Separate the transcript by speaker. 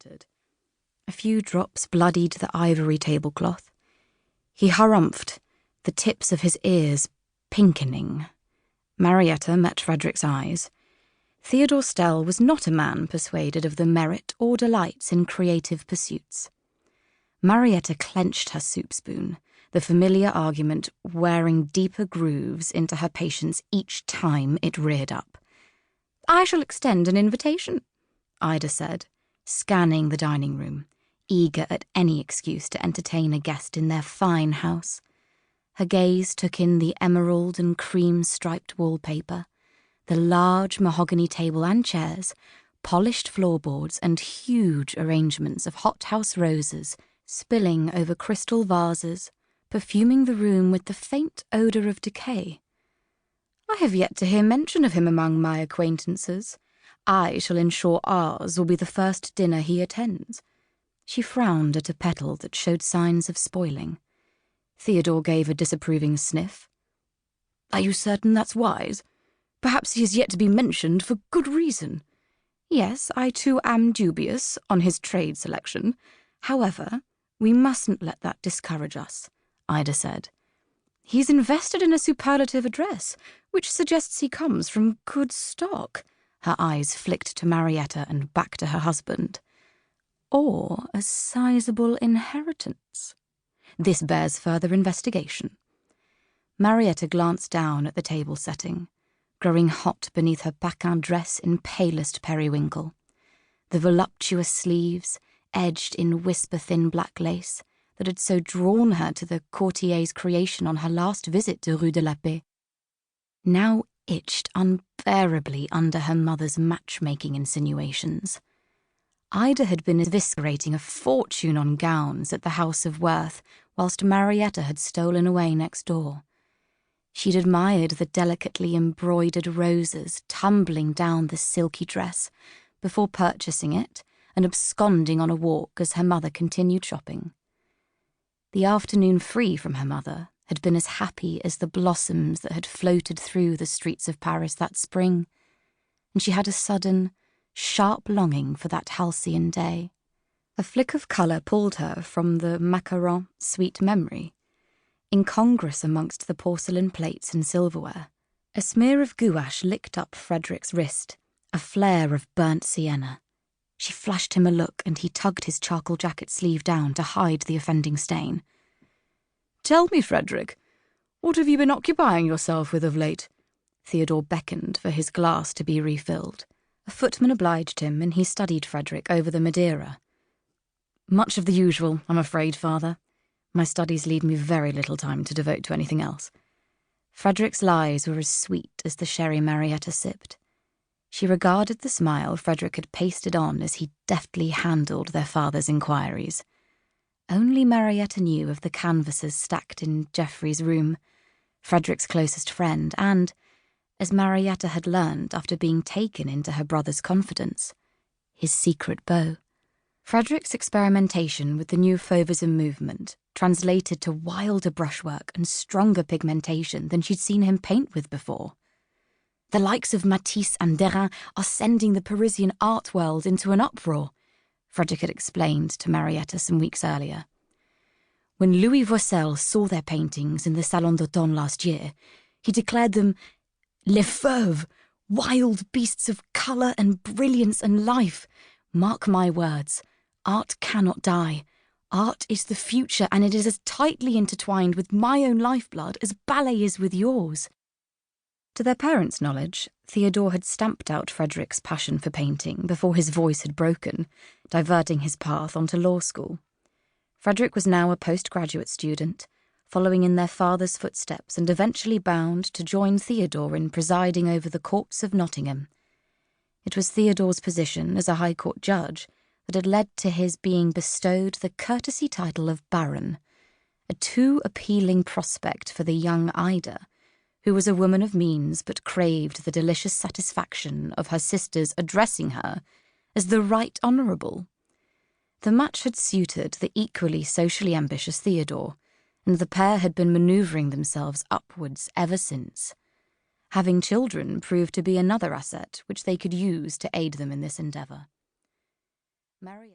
Speaker 1: sputtered. A few drops bloodied the ivory tablecloth. He harumphed, the tips of his ears pinkening. Marietta met Frederick's eyes. Theodore Stelle was not a man persuaded of the merit or delights in creative pursuits. Marietta clenched her soup spoon, the familiar argument wearing deeper grooves into her patience each time it reared up. "I shall extend an invitation," Ida said, scanning the dining room, eager at any excuse to entertain a guest in their fine house. Her gaze took in the emerald and cream-striped wallpaper, the large mahogany table and chairs, polished floorboards and huge arrangements of hothouse roses spilling over crystal vases, perfuming the room with the faint odour of decay. "I have yet to hear mention of him among my acquaintances. I shall ensure ours will be the first dinner he attends." She frowned at a petal that showed signs of spoiling. Theodore gave a disapproving sniff. "Are you certain that's wise? Perhaps he is yet to be mentioned for good reason." "Yes, I too am dubious on his trade selection. However, we mustn't let that discourage us," Ida said. "He's invested in a superlative address, which suggests he comes from good stock." Her eyes flicked to Marietta and back to her husband. "Or a sizable inheritance. This bears further investigation." Marietta glanced down at the table setting, growing hot beneath her Paquin dress in palest periwinkle. The voluptuous sleeves, edged in whisper-thin black lace, that had so drawn her to the courtier's creation on her last visit to Rue de la Paix, now itched unbearably under her mother's matchmaking insinuations. Ida had been eviscerating a fortune on gowns at the House of Worth, whilst Marietta had stolen away next door. She'd admired the delicately embroidered roses tumbling down the silky dress before purchasing it and absconding on a walk as her mother continued shopping. The afternoon free from her mother had been as happy as the blossoms that had floated through the streets of Paris that spring, and she had a sudden, sharp longing for that halcyon day. A flick of colour pulled her from the macaron sweet memory. Incongruous amongst the porcelain plates and silverware, a smear of gouache licked up Frederick's wrist, a flare of burnt sienna. She flashed him a look, and he tugged his charcoal jacket sleeve down to hide the offending stain. "Tell me, Frederick, what have you been occupying yourself with of late?" Theodore beckoned for his glass to be refilled. A footman obliged him, and he studied Frederick over the Madeira. "Much of the usual, I'm afraid, father. My studies leave me very little time to devote to anything else." Frederick's lies were as sweet as the sherry Marietta sipped. She regarded the smile Frederick had pasted on as he deftly handled their father's inquiries. Only Marietta knew of the canvases stacked in Geoffrey's room, Frederick's closest friend, and, as Marietta had learned after being taken into her brother's confidence, his secret beau. Frederick's experimentation with the new Fauvism movement translated to wilder brushwork and stronger pigmentation than she'd seen him paint with before. "The likes of Matisse and Derain are sending the Parisian art world into an uproar," Frederick had explained to Marietta some weeks earlier. "When Louis Vaucel saw their paintings in the Salon d'Automne last year, he declared them les fauves, wild beasts of colour and brilliance and life. Mark my words, art cannot die. Art is the future, and it is as tightly intertwined with my own lifeblood as ballet is with yours." To their parents' knowledge, Theodore had stamped out Frederick's passion for painting before his voice had broken, diverting his path onto law school. Frederick was now a postgraduate student, following in their father's footsteps and eventually bound to join Theodore in presiding over the courts of Nottingham. It was Theodore's position as a High Court judge that had led to his being bestowed the courtesy title of Baron, a too appealing prospect for the young Ida, who was a woman of means but craved the delicious satisfaction of her sisters addressing her as the Right Honourable. The match had suited the equally socially ambitious Theodore, and the pair had been manoeuvring themselves upwards ever since. Having children proved to be another asset which they could use to aid them in this endeavour. Marietta